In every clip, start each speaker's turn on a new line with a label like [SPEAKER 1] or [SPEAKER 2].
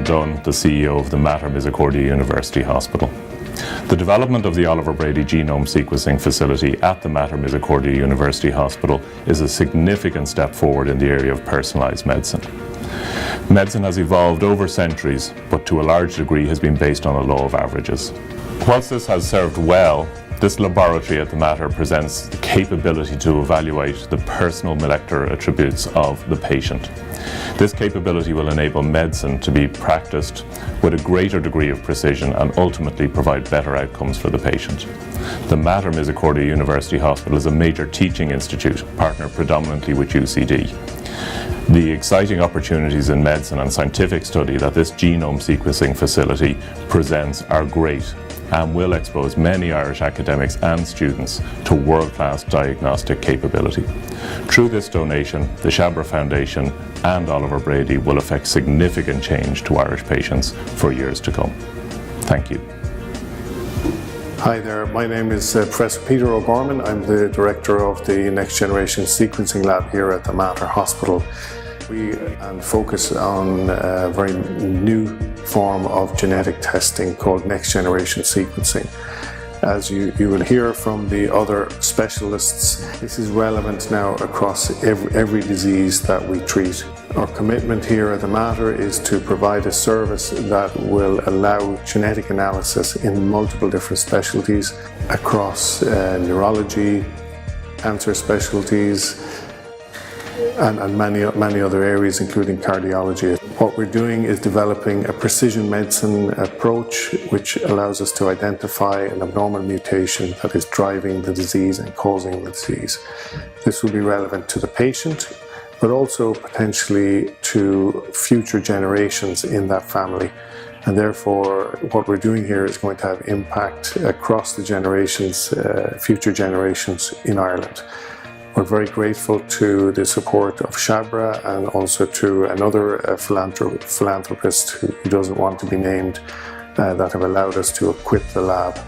[SPEAKER 1] Dunn, the CEO of the Mater Misericordiae University Hospital. The development of the Oliver Brady genome sequencing facility at the Mater Misericordiae University Hospital is a significant step forward in the area of personalised medicine. Medicine has evolved over centuries, but to a large degree has been based on a law of averages. Whilst this has served well, this laboratory at the Mater presents the capability to evaluate the personal molecular attributes of the patient. This capability will enable medicine to be practiced with a greater degree of precision and ultimately provide better outcomes for the patient. The Mater Misericordiae University Hospital is a major teaching institute, partnered predominantly with UCD. The exciting opportunities in medicine and scientific study that this genome sequencing facility presents are great and will expose many Irish academics and students to world-class diagnostic capability. Through this donation, the SHABRA Foundation and Oliver Brady will effect significant change to Irish patients for years to come. Thank you.
[SPEAKER 2] Hi there, my name is Professor Peter O'Gorman. I'm the Director of the Next Generation Sequencing Lab here at the Mater Hospital. We focus on a very new form of genetic testing called next generation sequencing. As you will hear from the other specialists, this is relevant now across every disease that we treat. Our commitment here at the Mater is to provide a service that will allow genetic analysis in multiple different specialties across neurology, cancer specialties, and many other areas, including cardiology. What we're doing is developing a precision medicine approach which allows us to identify an abnormal mutation that is driving the disease and causing the disease. This will be relevant to the patient, but also potentially to future generations in that family. And therefore, what we're doing here is going to have impact across the generations, future generations in Ireland. We're very grateful to the support of SHABRA and also to another philanthropist who doesn't want to be named that have allowed us to equip the lab.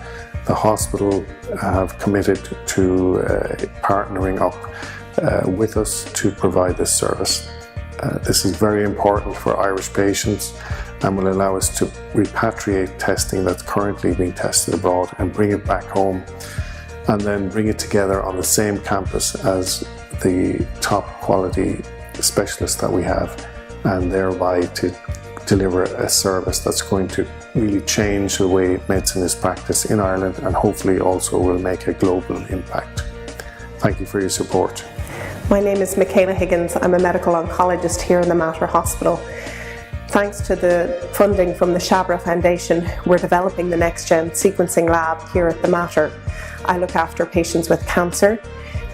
[SPEAKER 2] The hospital have committed to partnering up with us to provide this service. This is very important for Irish patients and will allow us to repatriate testing that's currently being tested abroad and bring it back home, and then bring it together on the same campus as the top quality specialists that we have, and thereby to deliver a service that's going to really change the way medicine is practiced in Ireland and hopefully also will make a global impact. Thank you for your support.
[SPEAKER 3] My name is Michaela Higgins. I'm a medical oncologist here in the Mater Hospital. Thanks to the funding from the SHABRA Foundation, we're developing the Next Gen Sequencing Lab here at the Mater. I look after patients with cancer.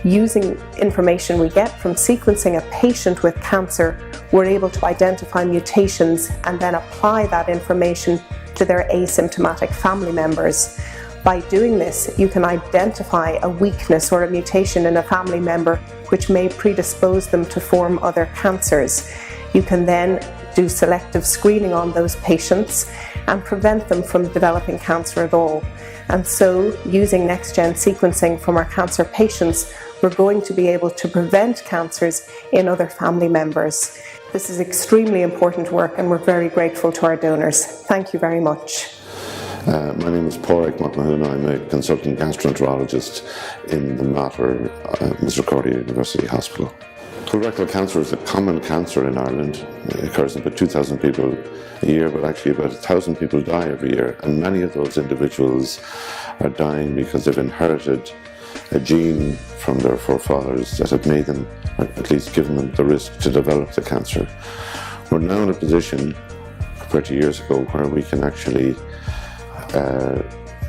[SPEAKER 3] Using information we get from sequencing a patient with cancer, we're able to identify mutations and then apply that information to their asymptomatic family members. By doing this, you can identify a weakness or a mutation in a family member which may predispose them to form other cancers. You can then do selective screening on those patients and prevent them from developing cancer at all. And so, using next-gen sequencing from our cancer patients, we're going to be able to prevent cancers in other family members. This is extremely important work and we're very grateful to our donors. Thank you very much.
[SPEAKER 4] My name is Paul McMahon. I'm a consultant gastroenterologist in the Mater Misericordiae University Hospital. Colorectal cancer is a common cancer in Ireland. It occurs in about 2,000 people a year, but actually about 1,000 people die every year. And many of those individuals are dying because they've inherited a gene from their forefathers that have made them, or at least given them the risk to develop the cancer. We're now in a position, compared to years ago, where we can actually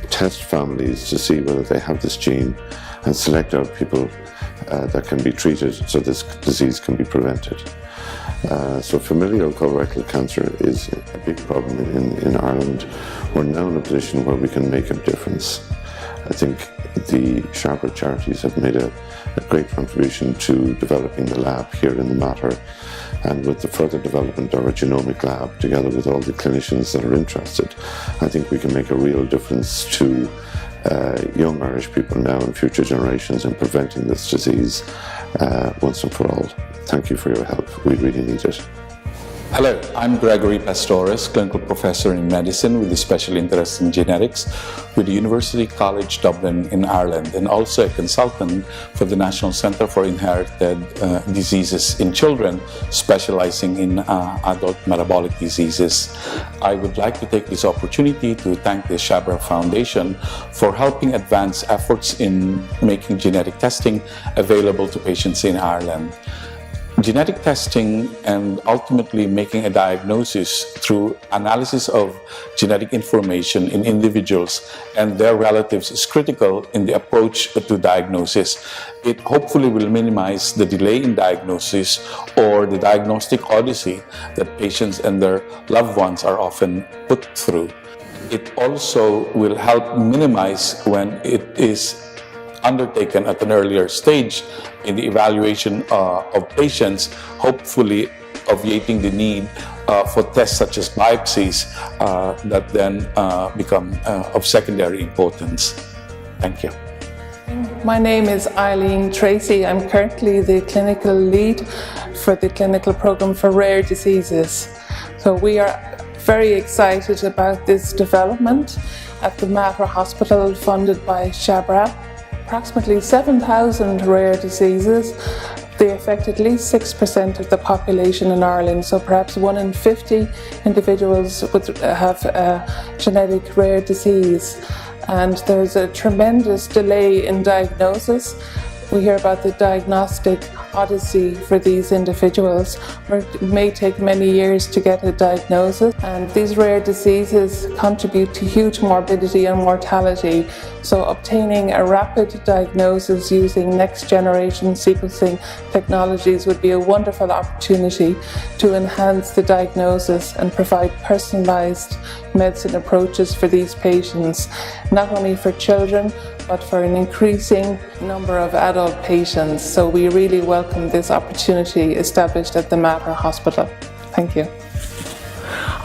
[SPEAKER 4] test families to see whether they have this gene and select out people that can be treated so this disease can be prevented. So familial colorectal cancer is a big problem in Ireland. We're now in a position where we can make a difference. I think the SHABRA charities have made a great contribution to developing the lab here in the Mater, and with the further development of our genomic lab, together with all the clinicians that are interested, I think we can make a real difference to young Irish people now and future generations in preventing this disease once and for all. Thank you for your help. We really need it.
[SPEAKER 5] Hello, I'm Gregory Pastores, clinical professor in medicine with a special interest in genetics with the University College Dublin in Ireland, and also a consultant for the National Centre for Inherited Diseases in Children, specializing in adult metabolic diseases. I would like to take this opportunity to thank the SHABRA Foundation for helping advance efforts in making genetic testing available to patients in Ireland. Genetic testing and ultimately making a diagnosis through analysis of genetic information in individuals and their relatives is critical in the approach to diagnosis. It hopefully will minimize the delay in diagnosis or the diagnostic odyssey that patients and their loved ones are often put through. It also will help minimize when it is undertaken at an earlier stage in the evaluation of patients, hopefully obviating the need for tests such as biopsies that then become of secondary importance. Thank you.
[SPEAKER 6] My name is EILEEN TREACY. I'm currently the clinical lead for the clinical program for rare diseases. So we are very excited about this development at the Mater Hospital funded by SHABRA. Approximately 7,000 rare diseases. They affect at least 6% of the population in Ireland, so perhaps 1 in 50 individuals would have a genetic rare disease. And there's a tremendous delay in diagnosis. We hear about the diagnostic odyssey for these individuals, where it may take many years to get a diagnosis. And these rare diseases contribute to huge morbidity and mortality. So obtaining a rapid diagnosis using next generation sequencing technologies would be a wonderful opportunity to enhance the diagnosis and provide personalized medicine approaches for these patients, not only for children, but for an increasing number of adult patients. So we really welcome this opportunity established at the Mater Hospital. Thank you.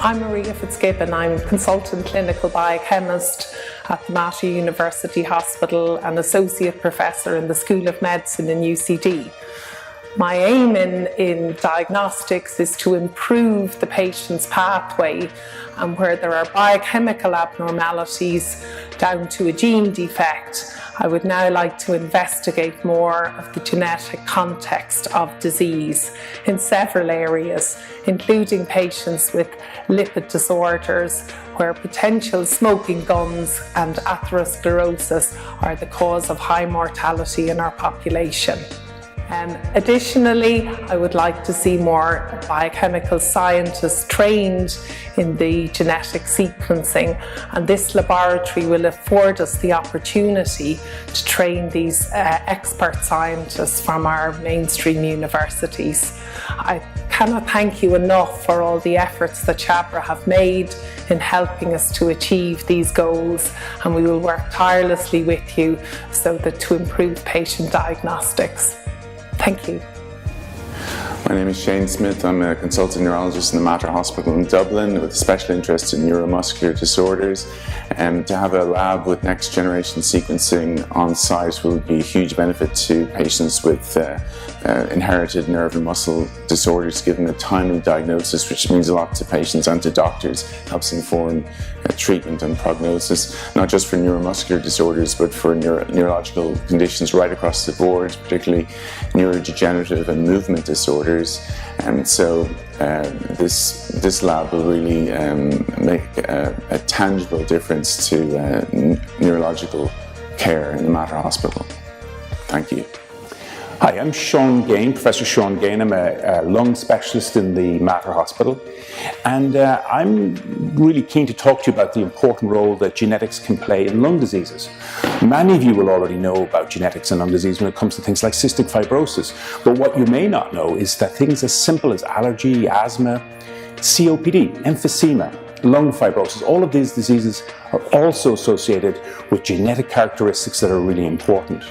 [SPEAKER 3] I'm Maria Fitzgibbon. I'm consultant clinical biochemist at the Mater University Hospital and associate professor in the School of Medicine in UCD. My aim in diagnostics is to improve the patient's pathway, and where there are biochemical abnormalities down to a gene defect, I would now like to investigate more of the genetic context of disease in several areas, including patients with lipid disorders, where potential smoking guns and atherosclerosis are the cause of high mortality in our population. Additionally, I would like to see more biochemical scientists trained in the genetic sequencing, and this laboratory will afford us the opportunity to train these expert scientists from our mainstream universities. I cannot thank you enough for all the efforts that SHABRA have made in helping us to achieve these goals, and we will work tirelessly with you so that to improve patient diagnostics. Thank you.
[SPEAKER 7] My name is Shane Smith. I'm a consultant neurologist in the Mater Hospital in Dublin with a special interest in neuromuscular disorders. And to have a lab with next generation sequencing on site will be a huge benefit to patients with inherited nerve and muscle disorders, given a timely diagnosis, which means a lot to patients and to doctors, helps inform treatment and prognosis, not just for neuromuscular disorders, but for neurological conditions right across the board, particularly neurodegenerative and movement disorders. And so this lab will really make a tangible difference to neurological care in the Mater Hospital. Thank you.
[SPEAKER 8] Hi, I'm Sean Gain, Professor Sean Gain. I'm a lung specialist in the Mater Hospital, and I'm really keen to talk to you about the important role that genetics can play in lung diseases. Many of you will already know about genetics in lung disease when it comes to things like cystic fibrosis, but what you may not know is that things as simple as allergy, asthma, COPD, emphysema, lung fibrosis, all of these diseases are also associated with genetic characteristics that are really important.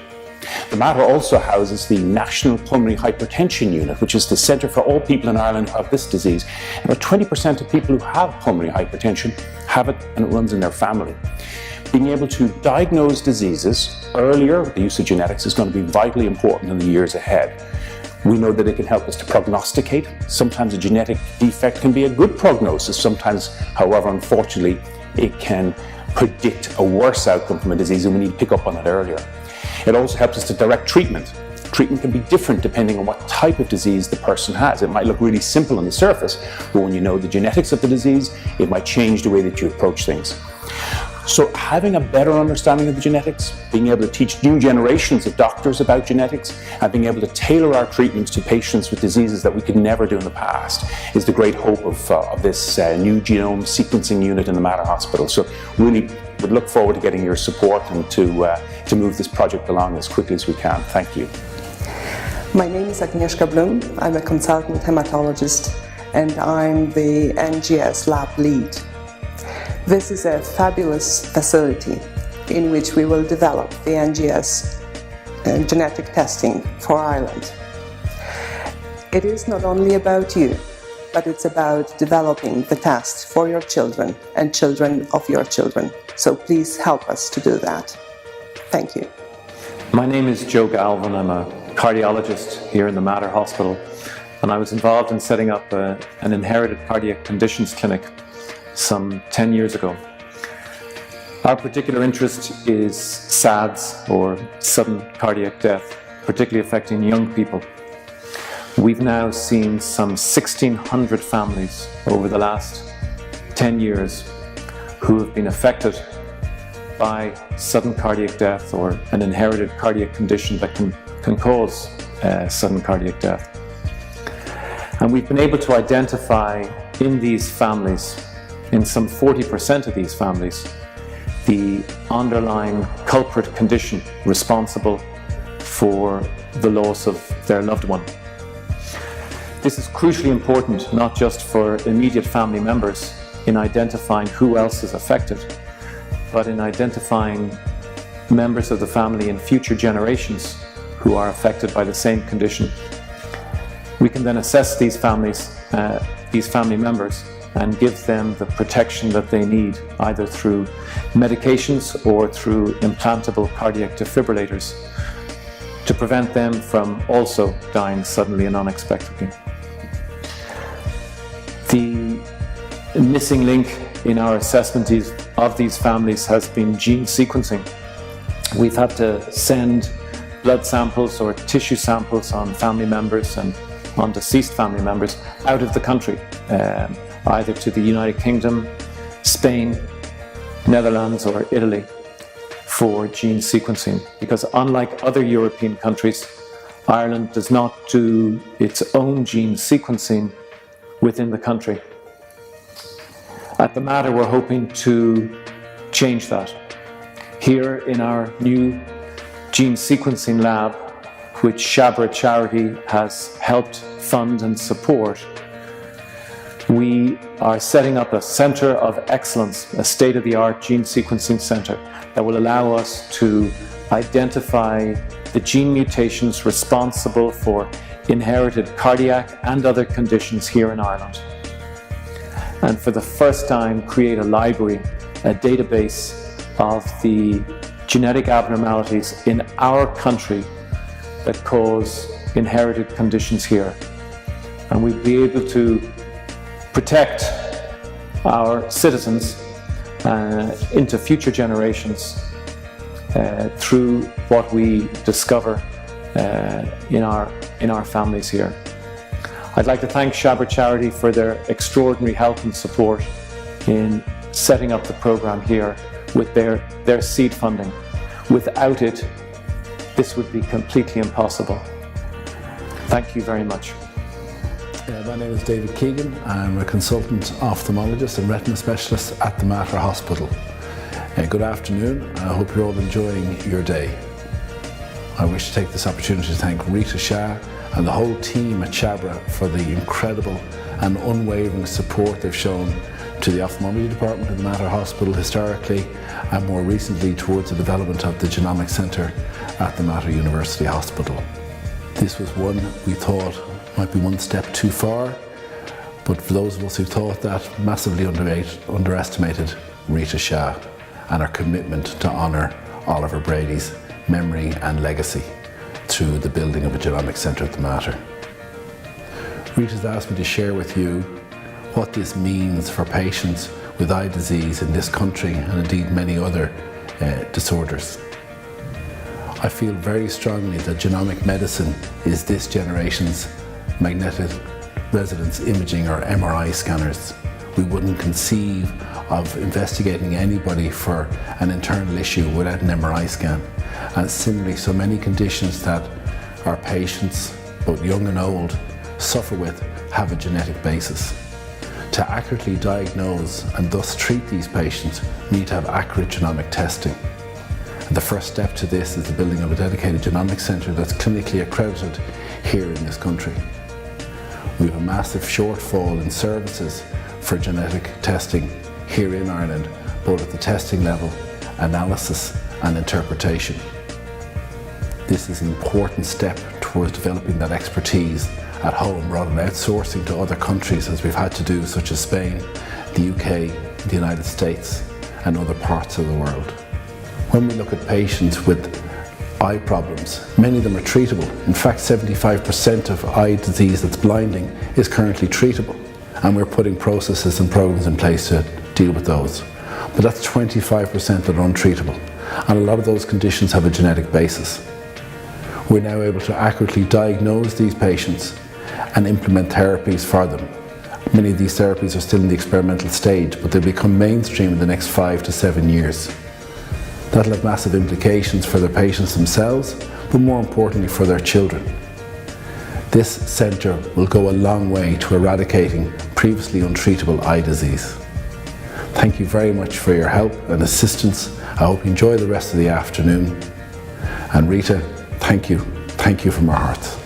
[SPEAKER 8] The Mater also houses the National Pulmonary Hypertension Unit, which is the centre for all people in Ireland who have this disease. About 20% of people who have pulmonary hypertension have it, and it runs in their family. Being able to diagnose diseases earlier with the use of genetics is going to be vitally important in the years ahead. We know that it can help us to prognosticate. Sometimes a genetic defect can be a good prognosis. Sometimes, however, unfortunately, it can predict a worse outcome from a disease and we need to pick up on it earlier. It also helps us to direct treatment. Treatment can be different depending on what type of disease the person has. It might look really simple on the surface, but when you know the genetics of the disease, it might change the way that you approach things. So having a better understanding of the genetics, being able to teach new generations of doctors about genetics, and being able to tailor our treatments to patients with diseases that we could never do in the past is the great hope of this new genome sequencing unit in the Mater Hospital. So really would look forward to getting your support and to move this project along as quickly as we can. Thank you.
[SPEAKER 9] My name is Agnieszka Blum. I'm a consultant hematologist and I'm the NGS lab lead. This is a fabulous facility in which we will develop the NGS genetic testing for Ireland. It is not only about you, but it's about developing the test for your children and children of your children. So please help us to do that. Thank you.
[SPEAKER 10] My name is Joe Galvin. I'm a cardiologist here in the Mater Hospital, and I was involved in setting up an inherited cardiac conditions clinic some 10 years ago. Our particular interest is SADS, or sudden cardiac death, particularly affecting young people. We've now seen some 1,600 families over the last 10 years who have been affected by sudden cardiac death or an inherited cardiac condition that can cause sudden cardiac death. And we've been able to identify in these families, in some 40% of these families, the underlying culprit condition responsible for the loss of their loved one. This is crucially important, not just for immediate family members in identifying who else is affected, but in identifying members of the family in future generations who are affected by the same condition. We can then assess these families, these family members, and give them the protection that they need, either through medications or through implantable cardiac defibrillators, to prevent them from also dying suddenly and unexpectedly. The missing link in our assessment of these families has been gene sequencing. We've had to send blood samples or tissue samples on family members and on deceased family members out of the country, either to the United Kingdom, Spain, Netherlands or Italy for gene sequencing, because unlike other European countries, Ireland does not do its own gene sequencing within the country. At the Mater, we're hoping to change that. Here in our new gene sequencing lab, which SHABRA Charity has helped fund and support, we are setting up a centre of excellence, a state-of-the-art gene sequencing centre that will allow us to identify the gene mutations responsible for inherited cardiac and other conditions here in Ireland. And for the first time, create a library, a database of the genetic abnormalities in our country that cause inherited conditions here. And we'll be able to protect our citizens into future generations through what we discover in our families here. I'd like to thank SHABRA Charity for their extraordinary help and support in setting up the program here with their seed funding. Without it, this would be completely impossible. Thank you very much.
[SPEAKER 11] My name is David Keegan. I'm a consultant ophthalmologist and retina specialist at the Mater Hospital. Good afternoon. I hope you're all enjoying your day. I wish to take this opportunity to thank Rita Shah and the whole team at SHABRA for the incredible and unwavering support they've shown to the ophthalmology department at the Mater Hospital historically, and more recently towards the development of the Genomics Centre at the Mater University Hospital. This was one we thought might be one step too far, but for those of us who thought that, massively underestimated Rita Shah and our commitment to honour Oliver Brady's memory and legacy. through the building of a genomic centre at the Mater. Rita's asked me to share with you what this means for patients with eye disease in this country and indeed many other disorders. I feel very strongly that genomic medicine is this generation's magnetic resonance imaging or MRI scanners. We wouldn't conceive of investigating anybody for an internal issue without an MRI scan. And similarly, so many conditions that our patients, both young and old, suffer with have a genetic basis. To accurately diagnose and thus treat these patients, we need to have accurate genomic testing. And the first step to this is the building of a dedicated genomic centre that's clinically accredited here in this country. We have a massive shortfall in services for genetic testing here in Ireland, both at the testing level, analysis and interpretation. This is an important step towards developing that expertise at home rather than outsourcing to other countries as we've had to do, such as Spain, the UK, the United States and other parts of the world. When we look at patients with eye problems, many of them are treatable. In fact, 75% of eye disease that's blinding is currently treatable, and we're putting processes and programs in place to deal with those. But that's 25% that are untreatable, and a lot of those conditions have a genetic basis. We're now able to accurately diagnose these patients and implement therapies for them. Many of these therapies are still in the experimental stage, but they'll become mainstream in the next 5 to 7 years. That'll have massive implications for the patients themselves, but more importantly for their children. This centre will go a long way to eradicating previously untreatable eye disease. Thank you very much for your help and assistance. I hope you enjoy the rest of the afternoon. And Rita, thank you from our hearts.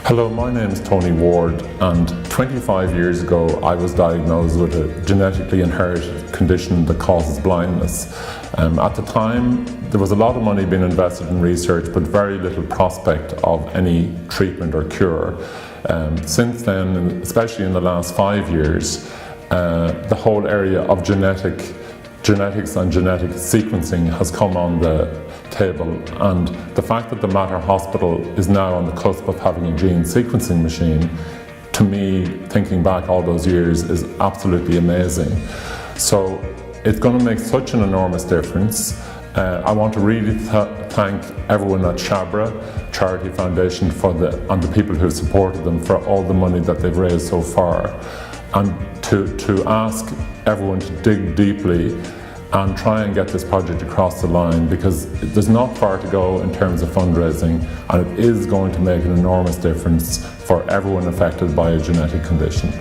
[SPEAKER 1] Hello, my name is Tony Ward, and 25 years ago I was diagnosed with a genetically inherited condition that causes blindness. At the time there was a lot of money being invested in research but very little prospect of any treatment or cure. Since then, especially in the last 5 years, the whole area of genetics and genetic sequencing has come on the table, and the fact that the Mater Hospital is now on the cusp of having a gene sequencing machine, to me, thinking back all those years, is absolutely amazing. So it's going to make such an enormous difference. I want to really thank everyone at SHABRA Charity Foundation and the people who supported them for all the money that they've raised so far, and to ask everyone to dig deeply and try and get this project across the line, because there's not far to go in terms of fundraising, and it is going to make an enormous difference for everyone affected by a genetic condition.